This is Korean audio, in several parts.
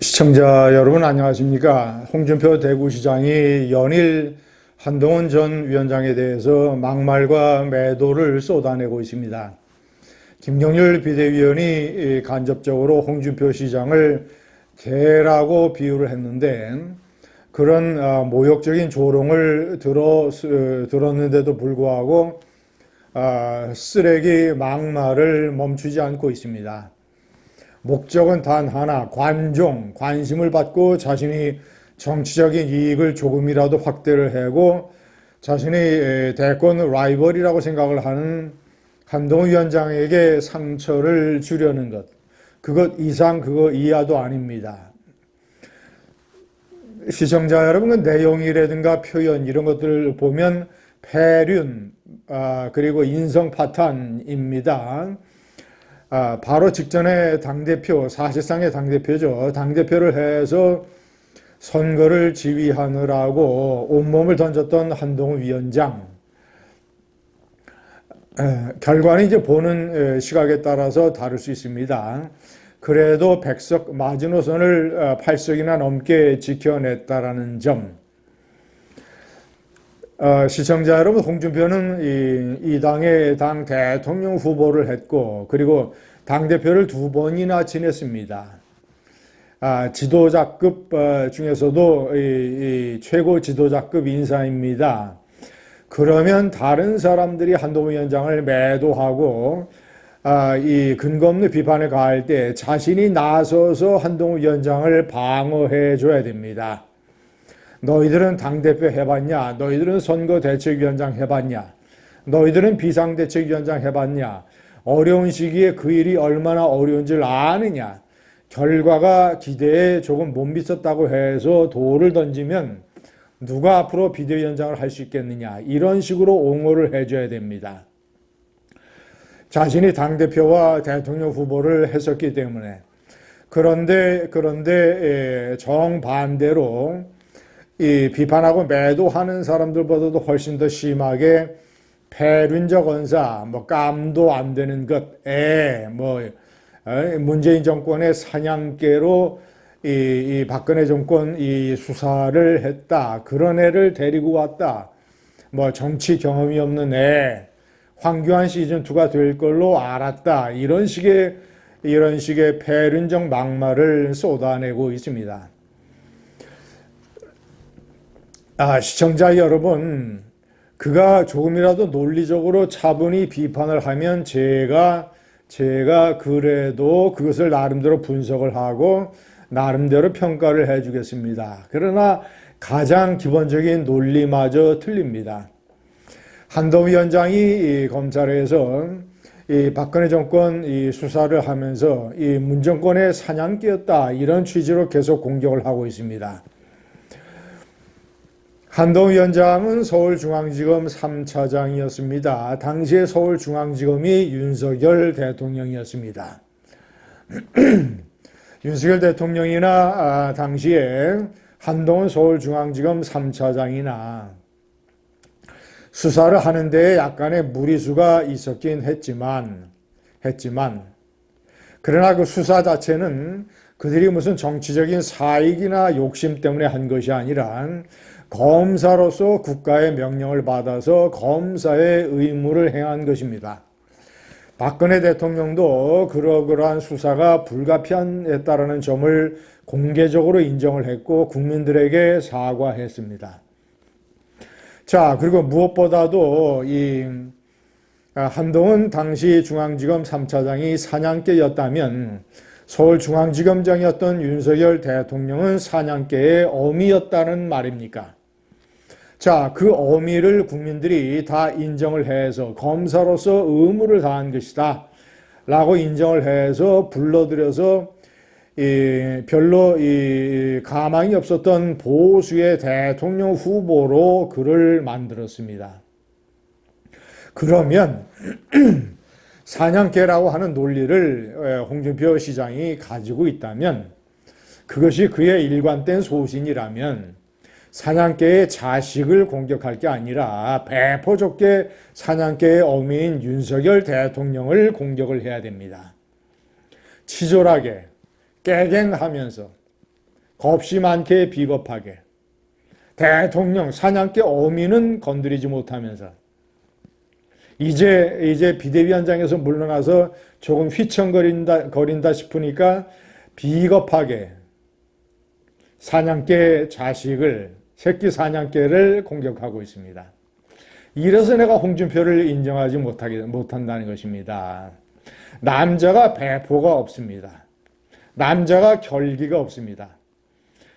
시청자 여러분 안녕하십니까? 홍준표 대구시장이 연일 한동훈 전 위원장에 대해서 막말과 매도를 쏟아내고 있습니다. 김경률 비대위원이 간접적으로 홍준표 시장을 개라고 비유를 했는데 그런 모욕적인 조롱을 들었는데도 불구하고 쓰레기 막말을 멈추지 않고 있습니다. 목적은 단 하나, 관심을 받고 자신이 정치적인 이익을 조금이라도 확대를 하고 자신이 대권 라이벌이라고 생각을 하는 한동훈 위원장에게 상처를 주려는 것. 그것 이상, 그거 이하도 아닙니다. 시청자 여러분, 내용이라든가 표현 이런 것들을 보면 폐륜, 그리고 인성 파탄입니다. 바로 직전에 당대표, 사실상의 당대표죠. 당대표를 해서 선거를 지휘하느라고 온몸을 던졌던 한동훈 위원장. 결과는 이제 보는 시각에 따라서 다를 수 있습니다. 그래도 백석 마지노선을 8석이나 넘게 지켜냈다라는 점. 시청자 여러분, 홍준표는 이 당의 당 대통령 후보를 했고, 그리고 당대표를 2번이나 지냈습니다. 지도자급 중에서도 이 최고 지도자급 인사입니다. 그러면 다른 사람들이 한동훈 위원장을 매도하고, 이 근거 없는 비판을 가할 때 자신이 나서서 한동훈 위원장을 방어해 줘야 됩니다. 너희들은 당대표 해봤냐? 너희들은 선거대책위원장 해봤냐? 너희들은 비상대책위원장 해봤냐? 어려운 시기에 그 일이 얼마나 어려운 줄 아느냐? 결과가 기대에 조금 못 미쳤다고 해서 돌을 던지면 누가 앞으로 비대위원장을 할 수 있겠느냐? 이런 식으로 옹호를 해줘야 됩니다. 자신이 당대표와 대통령 후보를 했었기 때문에. 그런데 정반대로 이 비판하고 매도하는 사람들보다도 훨씬 더 심하게 폐륜적 언사, 깜도 안 되는 것, 문재인 정권의 사냥개로 이 박근혜 정권 이 수사를 했다. 그런 애를 데리고 왔다. 정치 경험이 없는 애, 황교안 시즌2가 될 걸로 알았다. 이런 식의 폐륜적 막말을 쏟아내고 있습니다. 시청자 여러분, 그가 조금이라도 논리적으로 차분히 비판을 하면 제가 그래도 그것을 나름대로 분석을 하고 나름대로 평가를 해주겠습니다. 그러나 가장 기본적인 논리마저 틀립니다. 한동훈 위원장이 검찰에서 이 박근혜 정권 이 수사를 하면서 이 문정권의 사냥개였다, 이런 취지로 계속 공격을 하고 있습니다. 한동훈 위원장은 서울중앙지검 3차장이었습니다. 당시에 서울중앙지검이 윤석열 대통령이었습니다. 윤석열 대통령이나 당시에 한동훈 서울중앙지검 3차장이나 수사를 하는 데에 약간의 무리수가 있었긴 했지만 그러나 그 수사 자체는 그들이 무슨 정치적인 사익이나 욕심 때문에 한 것이 아니라 검사로서 국가의 명령을 받아서 검사의 의무를 행한 것입니다. 박근혜 대통령도 그러한 수사가 불가피했다라는 점을 공개적으로 인정을 했고 국민들에게 사과했습니다. 자, 그리고 무엇보다도 이 한동훈 당시 중앙지검 3차장이 사냥개였다면 서울중앙지검장이었던 윤석열 대통령은 사냥개의 어미였다는 말입니까? 자, 그 어미를 국민들이 다 인정을 해서 검사로서 의무를 다한 것이다 라고 인정을 해서 불러들여서 별로 가망이 없었던 보수의 대통령 후보로 그를 만들었습니다. 그러면 사냥개라고 하는 논리를 홍준표 시장이 가지고 있다면, 그것이 그의 일관된 소신이라면 사냥개의 자식을 공격할 게 아니라 배포좁게 사냥개의 어미인 윤석열 대통령을 공격을 해야 됩니다. 치졸하게 깨갱하면서 겁이 많게 비겁하게 대통령 사냥개 어미는 건드리지 못하면서 이제 비대위원장에서 물러나서 조금 휘청거린다 싶으니까 비겁하게 사냥개 자식을 새끼 사냥개를 공격하고 있습니다. 이래서 내가 홍준표를 인정하지 못한다는 것입니다. 남자가 배포가 없습니다. 남자가 결기가 없습니다.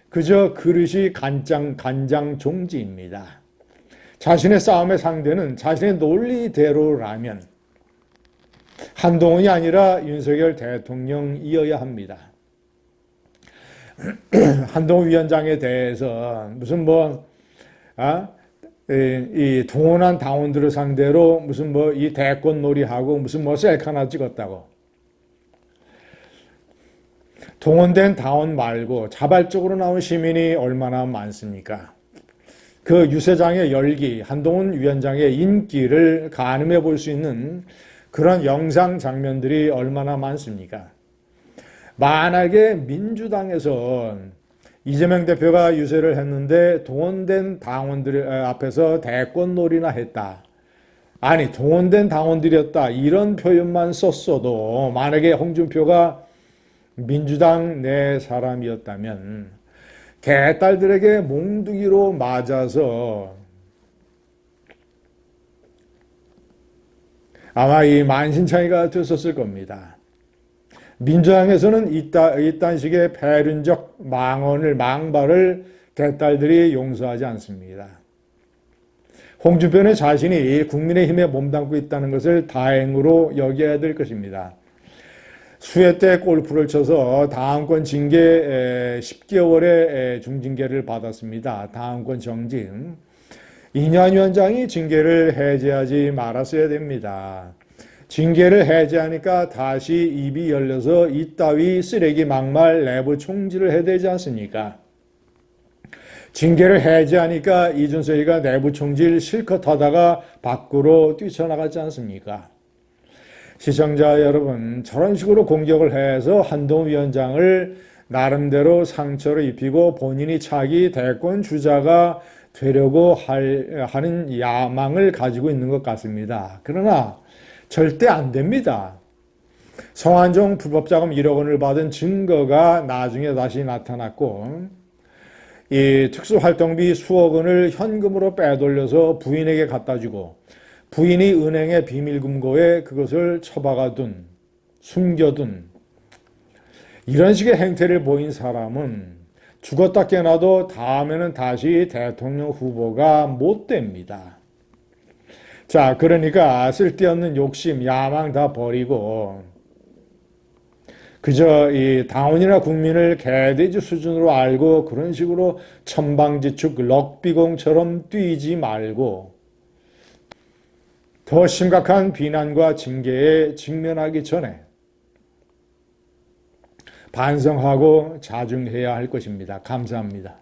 그저 그릇이 간장 종지입니다. 자신의 싸움의 상대는 자신의 논리대로라면 한동훈이 아니라 윤석열 대통령이어야 합니다. 한동훈 위원장에 대해서 무슨 이 동원한 당원들을 상대로 무슨 이 대권 놀이하고 무슨 셀카 하나 찍었다고. 동원된 당원 말고 자발적으로 나온 시민이 얼마나 많습니까? 그 유세장의 열기, 한동훈 위원장의 인기를 가늠해 볼 수 있는 그런 영상 장면들이 얼마나 많습니까? 만약에 민주당에서 이재명 대표가 유세를 했는데 동원된 당원들 앞에서 대권놀이나 했다. 아니 동원된 당원들이었다. 이런 표현만 썼어도 만약에 홍준표가 민주당 내 사람이었다면 개딸들에게 몽둥이로 맞아서 아마 이 만신창이가 됐었을 겁니다. 민주당에서는 이딴 식의 패륜적 망발을 개딸들이 용서하지 않습니다. 홍준표는 자신이 국민의힘에 몸담고 있다는 것을 다행으로 여겨야 될 것입니다. 수해 때 골프를 쳐서 다음권 징계 10개월의 중징계를 받았습니다. 다음권 정진. 이인영 위원장이 징계를 해제하지 말았어야 됩니다. 징계를 해제하니까 다시 입이 열려서 이따위 쓰레기 막말 내부 총질을 해야 되지 않습니까? 징계를 해제하니까 이준석이가 내부 총질 실컷 하다가 밖으로 뛰쳐나갔지 않습니까? 시청자 여러분, 저런 식으로 공격을 해서 한동훈 위원장을 나름대로 상처를 입히고 본인이 차기 대권 주자가 되려고 하는 야망을 가지고 있는 것 같습니다. 그러나 절대 안 됩니다. 성완종 불법자금 1억 원을 받은 증거가 나중에 다시 나타났고 이 특수활동비 수억 원을 현금으로 빼돌려서 부인에게 갖다 주고 부인이 은행의 비밀금고에 그것을 처박아둔, 숨겨둔 이런 식의 행태를 보인 사람은 죽었다 깨어나도 다음에는 다시 대통령 후보가 못 됩니다. 자, 그러니까 쓸데없는 욕심, 야망 다 버리고 그저 이 당원이나 국민을 개돼지 수준으로 알고 그런 식으로 천방지축 럭비공처럼 뛰지 말고 더 심각한 비난과 징계에 직면하기 전에 반성하고 자중해야 할 것입니다. 감사합니다.